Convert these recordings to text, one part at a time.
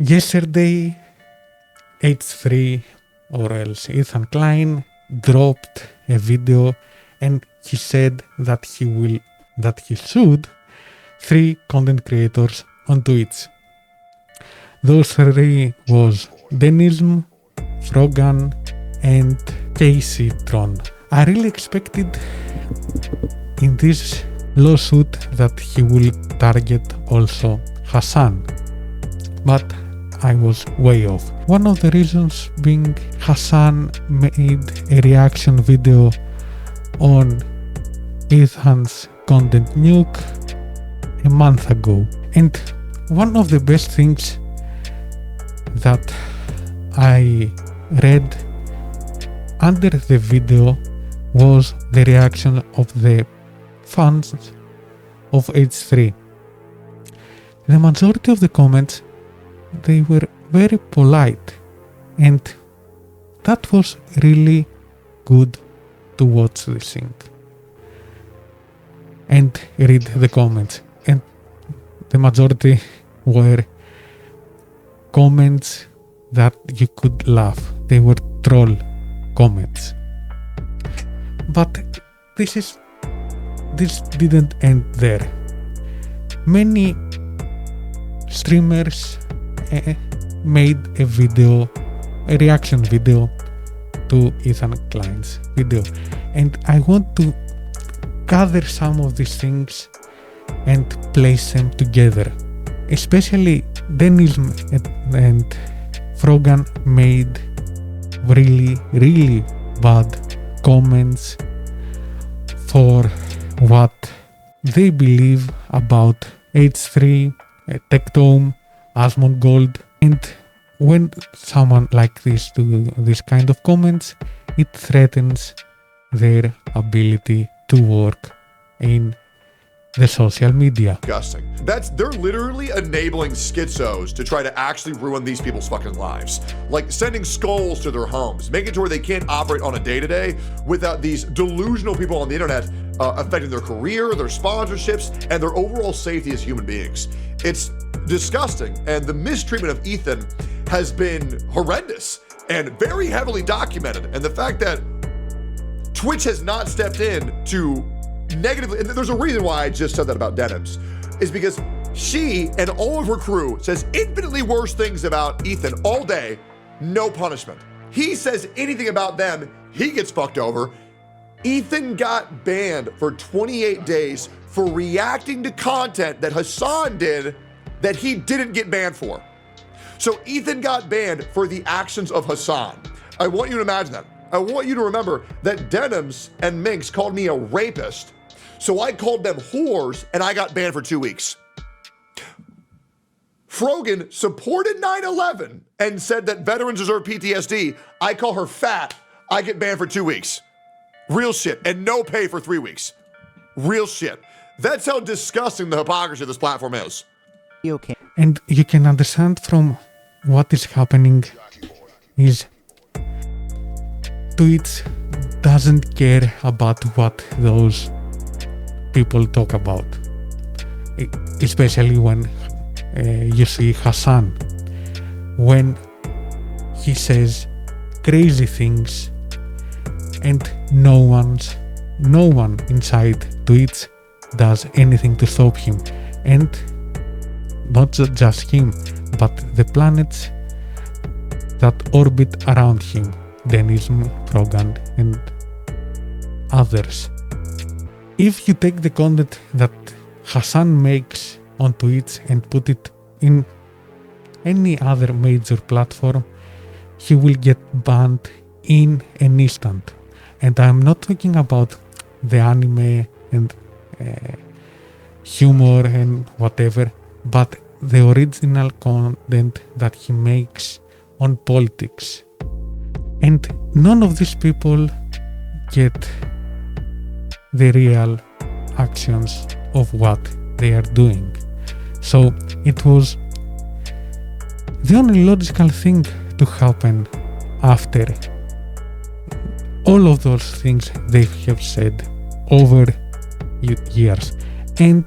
Yesterday, H3 or else Ethan Klein dropped a video and he said that he sued 3 content creators on Twitch. Those 3 was Denism, Frogan and Casey Tron. I really expected in this lawsuit that he will target also Hassan, but I was way off. One of the reasons being Hassan made a reaction video on Ethan's content nuke a month ago, and one of the best things that I read under the video was the reaction of the fans of H3. The majority of the comments, they were very polite, and that was really good to watch this thing and read the comments, and the majority were comments that you could laugh. They were troll comments. But this didn't end there. Many streamers made a reaction video to Ethan Klein's video, and I want to gather some of these things and place them together. Especially Denism and Frogan made really bad comments for what they believe about H3, Tectome, Asmongold, and when someone like this do this kind of comments, it threatens their ability to work in the social media. Disgusting. They're literally enabling schizos to try to actually ruin these people's fucking lives. Like sending skulls to their homes, making it to where they can't operate on a day-to-day without these delusional people on the internet affecting their career, their sponsorships, and their overall safety as human beings. It's disgusting, and the mistreatment of Ethan has been horrendous and very heavily documented. And the fact that Twitch has not stepped in to negatively, and there's a reason why I just said that about Denims, is because she and all of her crew says infinitely worse things about Ethan all day, no punishment. He says anything about them, he gets fucked over. Ethan got banned for 28 days for reacting to content that Hassan did that he didn't get banned for. So Ethan got banned for the actions of Hassan. I want you to imagine that. I want you to remember that Denims and Minx called me a rapist, so I called them whores and I got banned for 2 weeks. Frogan supported 9/11 and said that veterans deserve PTSD. I call her fat, I get banned for 2 weeks. Real shit, and no pay for 3 weeks. Real shit. That's how disgusting the hypocrisy of this platform is. Okay. And you can understand from what is happening is Twitch doesn't care about what those people talk about, especially when you see Hassan, when he says crazy things and no one inside Twitch does anything to stop him, and not just him, but the planets that orbit around him, Denism, Frogan, and others. If you take the content that Hassan makes on Twitch and put it in any other major platform, he will get banned in an instant. And I'm not talking about the anime and humor and whatever, but the original content that he makes on politics. And none of these people get the real actions of what they are doing. So it was the only logical thing to happen after all of those things they have said over years. And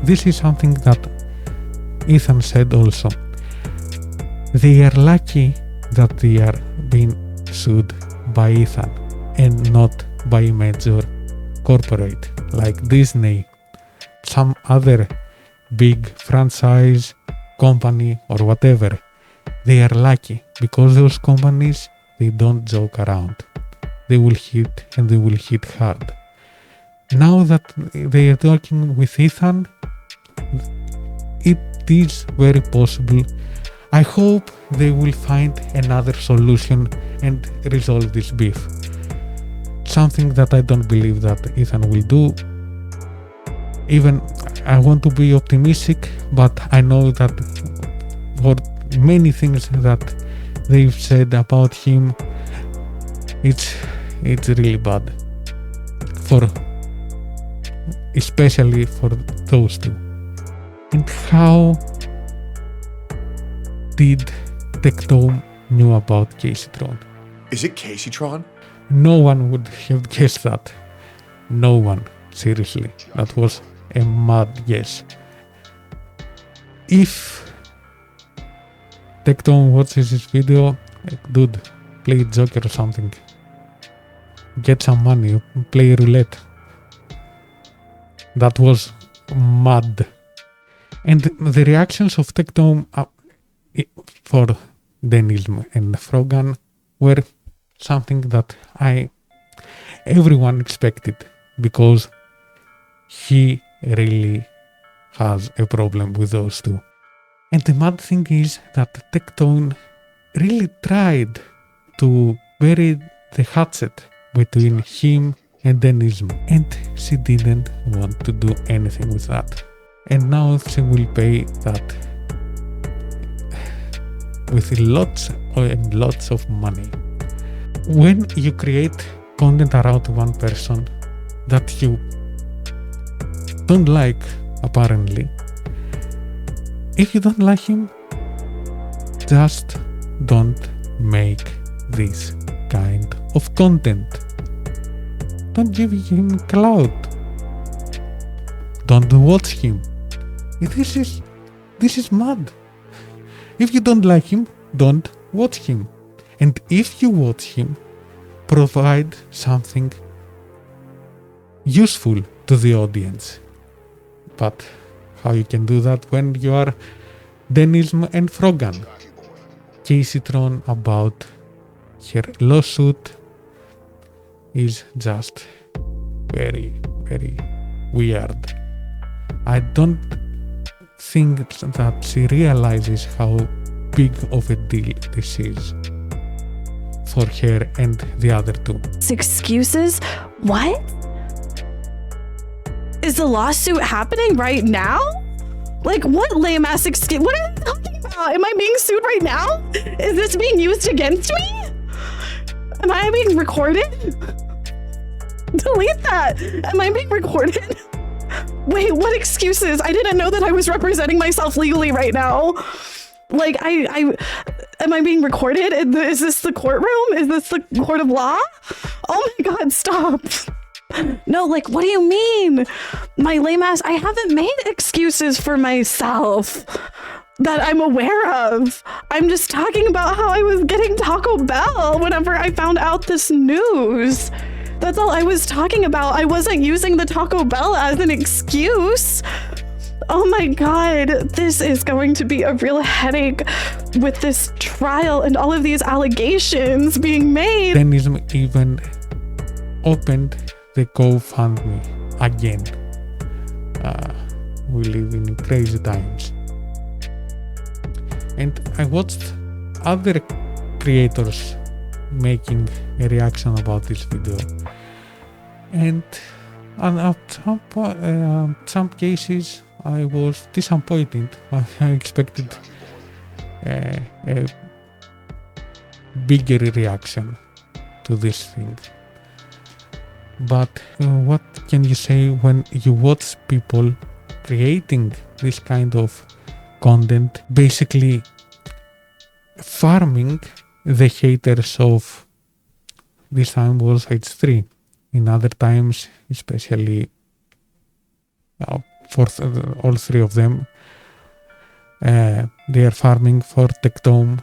this is something that Ethan said also. They are lucky that they are being sued by Ethan and not by a major corporate like Disney, some other big franchise company or whatever. They are lucky because those companies, they don't joke around. They will hit, and they will hit hard. Now that they are talking with Ethan, it is very possible. I hope they will find another solution and resolve this beef. Something that I don't believe that Ethan will do. Even I want to be optimistic, but I know that for many things that they've said about him, it's really bad. Especially for those two. And how did Tectone knew about Caseytron? Is it Caseytron? No one would have guessed that. No one. Seriously. That was a mad guess. If Tectone watches this video, dude, play Joker or something. Get some money, play roulette. That was mad. And the reactions of Tectone for Denism and Frogan were something that everyone expected, because he really has a problem with those two. And the mad thing is that Tectone really tried to bury the hatchet between him and Denism, and she didn't want to do anything with that. And now she will pay that with lots and lots of money. When you create content around one person that you don't like, apparently, if you don't like him, just don't make this kind of content. Don't give him clout. Don't watch him. This is mad. If you don't like him, don't watch him. And if you watch him, provide something useful to the audience. But how you can do that when you are Denism and Frogan? Caseytron about her lawsuit is just very, very weird. I don't think that she realizes how big of a deal this is for her and the other two. Excuses? What? Is the lawsuit happening right now? Like, what lame ass excuse? What are you talking about? Am I being sued right now? Is this being used against me? Am I being recorded? Delete that. Am I being recorded? Wait, what excuses? I didn't know that I was representing myself legally right now. Like, am I being recorded? Is this the courtroom? Is this the court of law? Oh my God, stop. No, like, what do you mean? My lame ass, I haven't made excuses for myself that I'm aware of. I'm just talking about how I was getting Taco Bell whenever I found out this news. That's all I was talking about. I wasn't using the Taco Bell as an excuse. Oh my God, this is going to be a real headache with this trial and all of these allegations being made. Denism even opened the GoFundMe again. We live in crazy times. And I watched other creators making a reaction about this video, and at some cases I was disappointed. I expected a bigger reaction to this thing. But what can you say when you watch people creating this kind of content, basically farming the haters of, this time was H3. In other times, especially for all three of them, they are farming for Tectone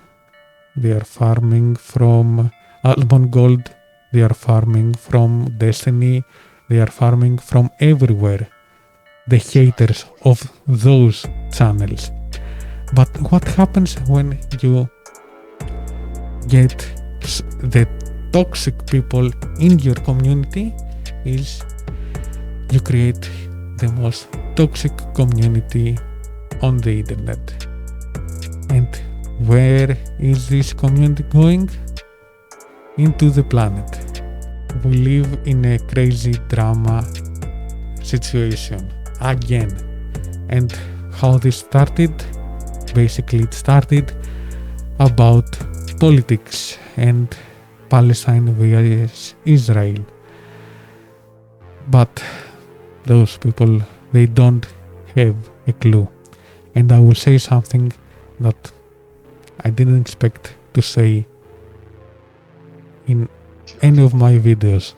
they are farming from almond gold, they are farming from destiny, they are farming from everywhere. The haters of those channels. But what happens when you get the toxic people in your community is you create the most toxic community on the internet. And where is this community going? Into the planet. We live in a crazy drama situation again. And how this started? Basically it started about politics and Palestine vs Israel. But those people, they don't have a clue. And I will say something that I didn't expect to say in any of my videos.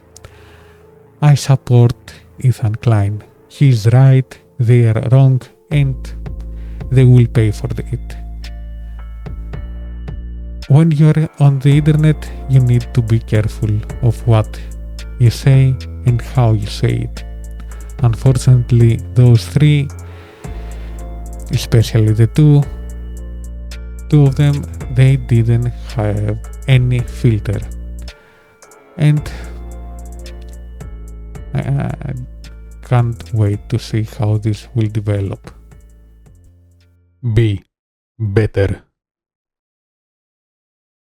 I support Ethan Klein. He's right, they are wrong, and they will pay for it. When you're on the internet, you need to be careful of what you say and how you say it. Unfortunately, those three, especially the two of them, they didn't have any filter. And I can't wait to see how this will develop. Be better.